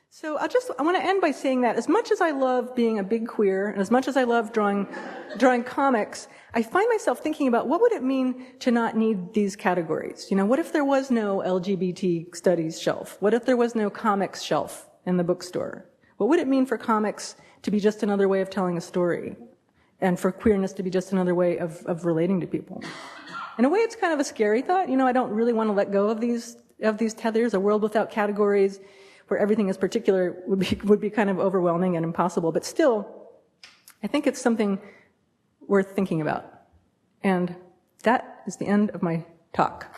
So I want to end by saying that as much as I love being a big queer, and as much as I love drawing comics, I find myself thinking about what would it mean to not need these categories? You know, what if there was no LGBT studies shelf? What if there was no comics shelf in the bookstore? What would it mean for comics to be just another way of telling a story? And for queerness to be just another way of relating to people? In a way, it's kind of a scary thought. You know, I don't really want to let go of these tethers. A world without categories, where everything is particular, would be kind of overwhelming and impossible. But still, I think it's something worth thinking about. And that is the end of my talk.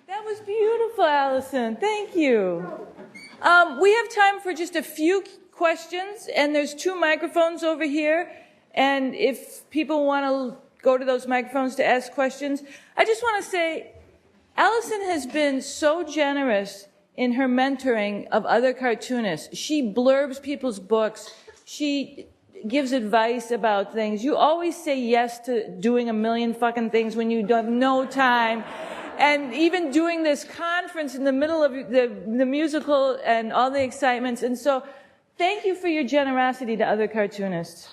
That was beautiful, Alison. Thank you. We have time for just a few questions, and there's 2 microphones over here. And if people want to go to those microphones to ask questions, I just want to say, Alison has been so generous in her mentoring of other cartoonists. She blurbs people's books. She gives advice about things. You always say yes to doing a million fucking things when you have no time. And even doing this conference in the middle of the musical and all the excitements. And so thank you for your generosity to other cartoonists.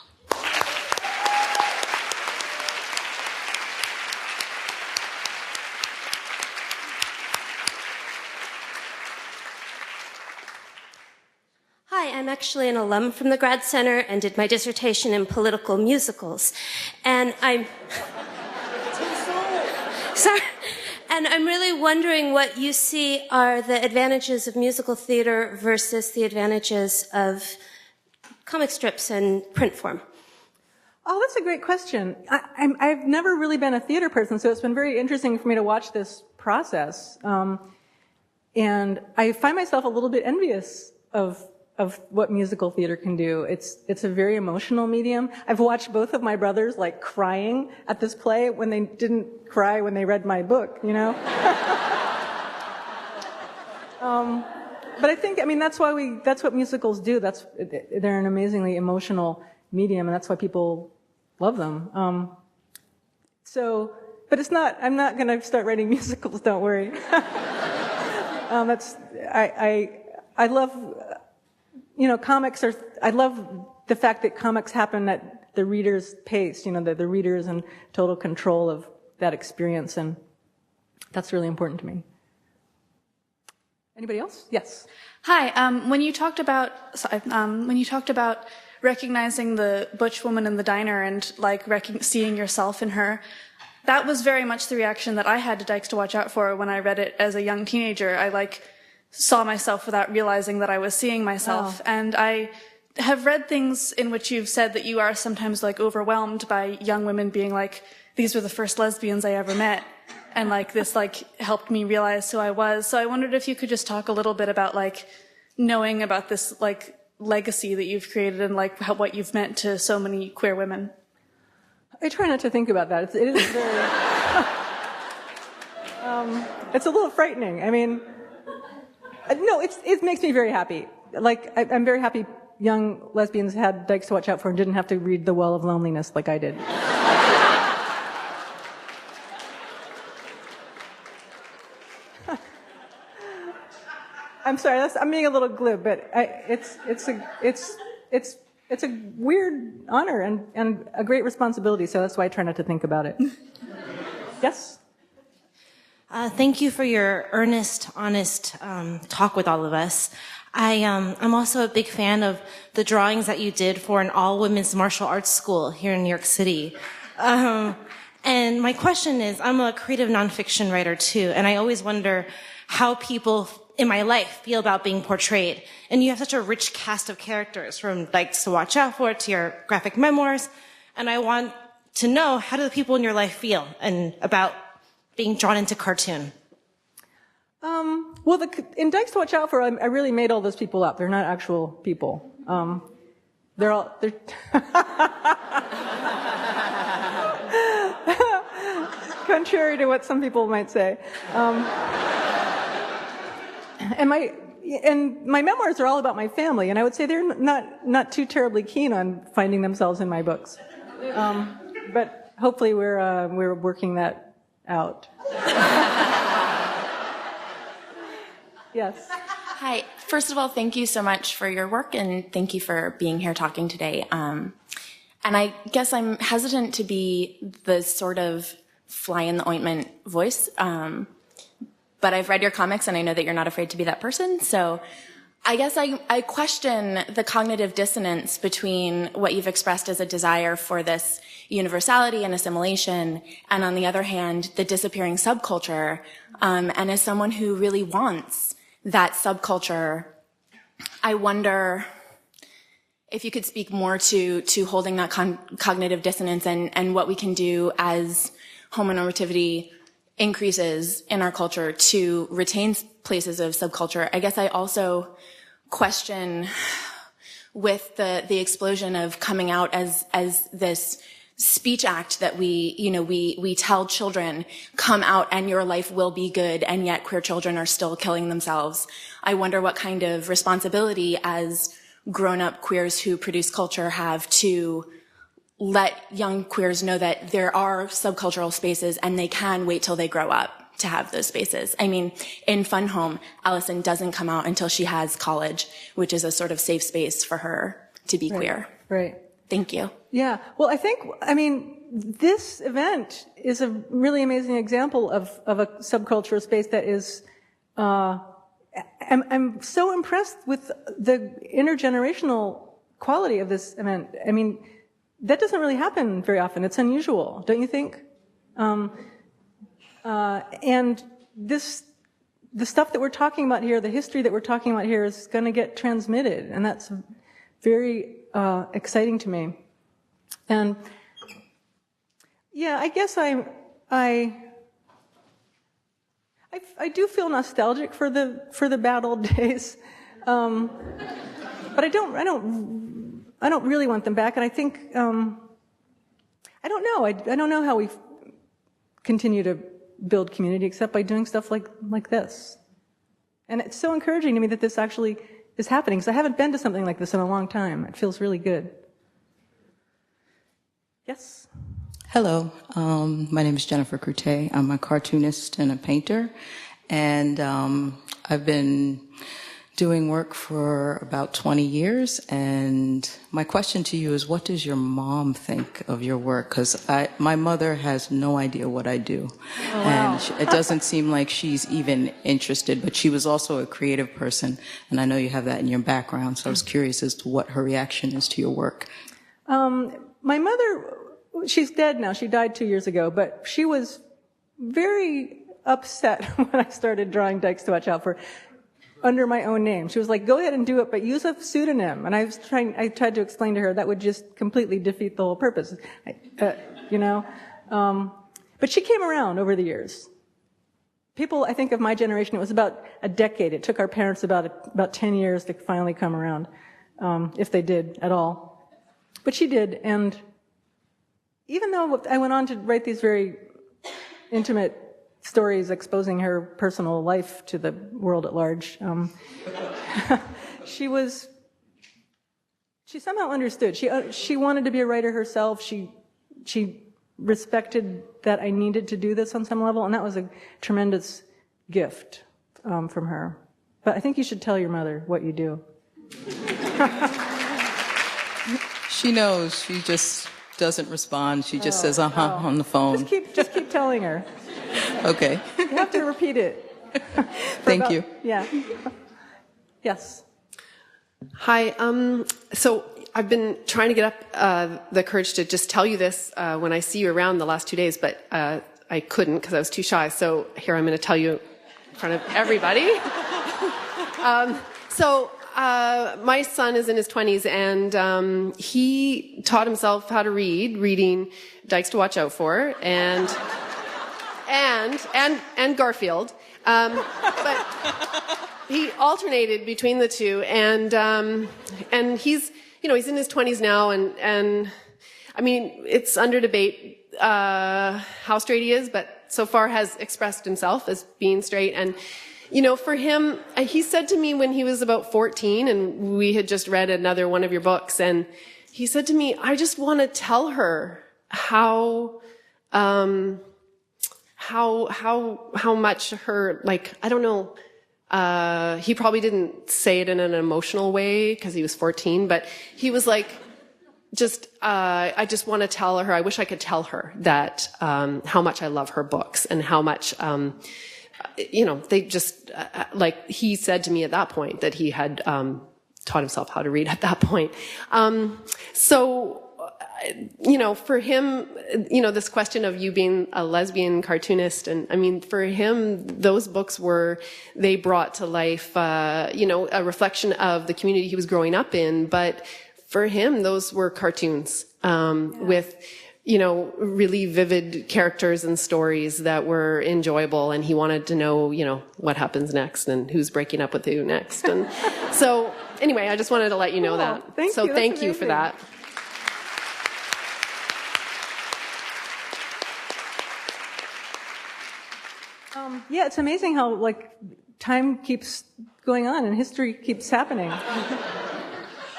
Hi, I'm actually an alum from the Grad Center and did my dissertation in political musicals. And I'm... Sorry. And I'm really wondering what you see are the advantages of musical theater versus the advantages of comic strips and print form. Oh, that's a great question. I've never really been a theater person, so it's been very interesting for me to watch this process. And I find myself a little bit envious of what musical theater can do. It's a very emotional medium. I've watched both of my brothers like crying at this play when they didn't cry when they read my book, you know? But I think, that's what musicals do. They're an amazingly emotional medium, and that's why people love them. But it's not, I'm not gonna start writing musicals, don't worry. I love, comics are, I love the fact that comics happen at the reader's pace, the reader's in total control of that experience, and that's really important to me. Anybody else? Yes. Hi. When you talked about recognizing the butch woman in the diner and seeing yourself in her, that was very much the reaction that I had to Dykes to Watch Out For when I read it as a young teenager. I saw myself without realizing that I was seeing myself. Oh. And I have read things in which you've said that you are sometimes overwhelmed by young women being these were the first lesbians I ever met. And this helped me realize who I was. So I wondered if you could just talk a little bit about knowing about this legacy that you've created and what you've meant to so many queer women. I try not to think about that. It is very, it's a little frightening. No, it makes me very happy. I'm very happy young lesbians had Dykes to Watch Out For and didn't have to read The Well of Loneliness like I did. I'm sorry. I'm being a little glib, but it's a weird honor and a great responsibility. So that's why I try not to think about it. Yes. Thank you for your earnest, honest talk with all of us. I'm also a big fan of the drawings that you did for an all-women's martial arts school here in New York City. And my question is, I'm a creative nonfiction writer too, and I always wonder how people in my life feel about being portrayed. And you have such a rich cast of characters, from Dykes to Watch Out For to your graphic memoirs. And I want to know, how do the people in your life feel and about being drawn into cartoon? Well, in Dykes to Watch Out For, I really made all those people up. They're not actual people. They're contrary to what some people might say. And my memoirs are all about my family, and I would say they're not too terribly keen on finding themselves in my books. But hopefully we're working that out. Yes. Hi. First of all, thank you so much for your work, and thank you for being here talking today. And I guess I'm hesitant to be the sort of fly in the ointment voice, but I've read your comics, and I know that you're not afraid to be that person. So I guess I question the cognitive dissonance between what you've expressed as a desire for this universality and assimilation, and on the other hand, the disappearing subculture. And as someone who really wants that subculture, I wonder if you could speak more to holding that cognitive dissonance and what we can do as homonormativity increases in our culture to retain places of subculture. I guess I also question, with the explosion of coming out as this speech act that we tell children, come out and your life will be good, and yet queer children are still killing themselves. I wonder what kind of responsibility as grown-up queers who produce culture have to let young queers know that there are subcultural spaces and they can wait till they grow up to have those spaces. I mean, in Fun Home, Alison doesn't come out until she has college, which is a sort of safe space for her to be queer. Right. Thank you. Yeah. Well, I mean, this event is a really amazing example of a subcultural space that is, I'm so impressed with the intergenerational quality of this event. I mean, that doesn't really happen very often. It's unusual, don't you think? And the stuff that we're talking about here, the history that we're talking about here, is going to get transmitted, and that's very exciting to me. And yeah, I guess I do feel nostalgic for the bad old days, but I don't really want them back. And I think I don't know. I don't know how we continue to build community except by doing stuff like this. And it's so encouraging to me that this actually is happening, because I haven't been to something like this in a long time. It feels really good. Yes? Hello, my name is Jennifer Courtet. I'm a cartoonist and a painter, and I've been doing work for about 20 years, and my question to you is, what does your mom think of your work? Because my mother has no idea what I do, and it doesn't seem like she's even interested, but she was also a creative person, and I know you have that in your background, so I was curious as to what her reaction is to your work. My mother, she's dead now, she died 2 years ago, but she was very upset when I started drawing Dykes to Watch Out For under my own name. She was like, go ahead and do it, but use a pseudonym. And I tried to explain to her that would just completely defeat the whole purpose, you know. But she came around over the years. People, I think of my generation, it was about a decade. It took our parents about 10 years to finally come around, if they did at all. But she did, and even though I went on to write these very intimate stories exposing her personal life to the world at large, she somehow understood. She wanted to be a writer herself. She respected that I needed to do this on some level, and that was a tremendous gift from her. But I think you should tell your mother what you do. She knows. She just doesn't respond. She just says, on the phone. Just keep telling her. Okay. You have to repeat it. Thank you. Yeah. Yes. Hi. So I've been trying to get up the courage to just tell you this when I see you around the last 2 days, but I couldn't because I was too shy. So here I'm going to tell you in front of everybody. My son is in his 20s, and he taught himself how to read, reading Dykes to Watch Out For, and Garfield. But he alternated between the two, and he's in his 20s now, and I mean, it's under debate how straight he is, but so far has expressed himself as being straight. And for him, he said to me when he was about 14, and we had just read another one of your books, and he said to me, I just want to tell her how much her, like, I don't know, he probably didn't say it in an emotional way because he was 14, but he was like, I just want to tell her, I wish I could tell her that, how much I love her books and how much, they just, like he said to me at that point that he had, taught himself how to read at that point. For him, this question of you being a lesbian cartoonist, and I mean, for him, those books they brought to life, a reflection of the community he was growing up in, but for him, those were cartoons, with, really vivid characters and stories that were enjoyable, and he wanted to know, what happens next and who's breaking up with who next. And so, anyway, I just wanted to let you know that. Thank you for that. Yeah, it's amazing how, like, time keeps going on and history keeps happening.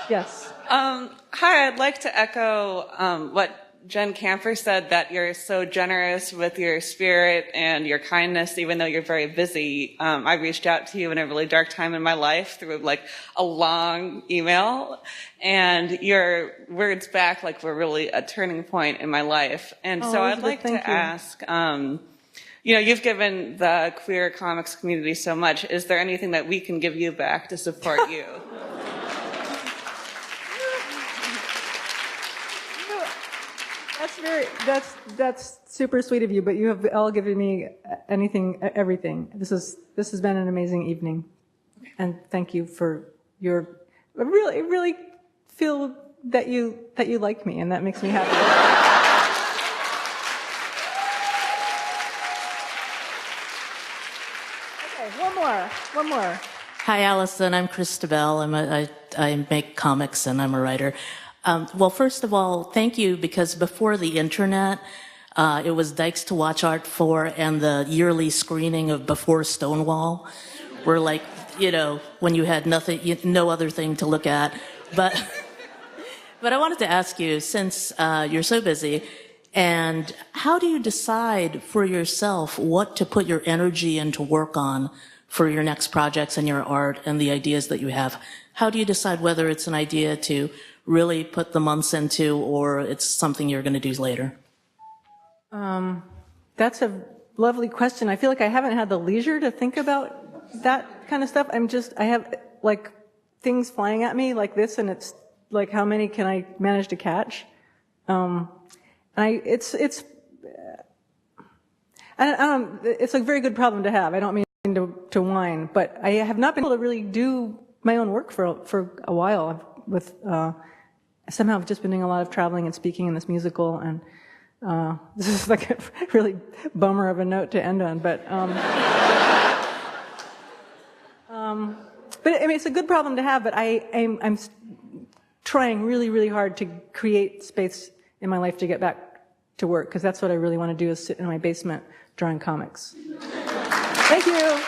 Yes. Hi, I'd like to echo what Jen Camper said, that you're so generous with your spirit and your kindness, even though you're very busy. I reached out to you in a really dark time in my life through like a long email, and your words back were really a turning point in my life. And so I'd like to ask, you've given the queer comics community so much. Is there anything that we can give you back to support you? That's super sweet of you, but you have all given me everything. This has been an amazing evening, and thank you for your. I really feel that you like me, and that makes me happy. Okay, one more. Hi, Alison. I'm Christabel. I make comics, and I'm a writer. Well, first of all, thank you, because before the internet, it was Dykes to Watch Art For and the yearly screening of Before Stonewall, where when you had no other thing to look at. But I wanted to ask you, since you're so busy, and how do you decide for yourself what to put your energy into work on for your next projects and your art and the ideas that you have? How do you decide whether it's an idea to really put the months into, or it's something you're going to do later? That's a lovely question. I feel like I haven't had the leisure to think about that kind of stuff. I have things flying at me like this, and it's like, how many can I manage to catch? It's a very good problem to have. I don't mean to whine, but I have not been able to really do my own work for a while. Somehow I've just been doing a lot of traveling and speaking in this musical, and this is like a really bummer of a note to end on, but I mean, it's a good problem to have, but I'm trying really, really hard to create space in my life to get back to work, because that's what I really want to do, is sit in my basement drawing comics. Thank you.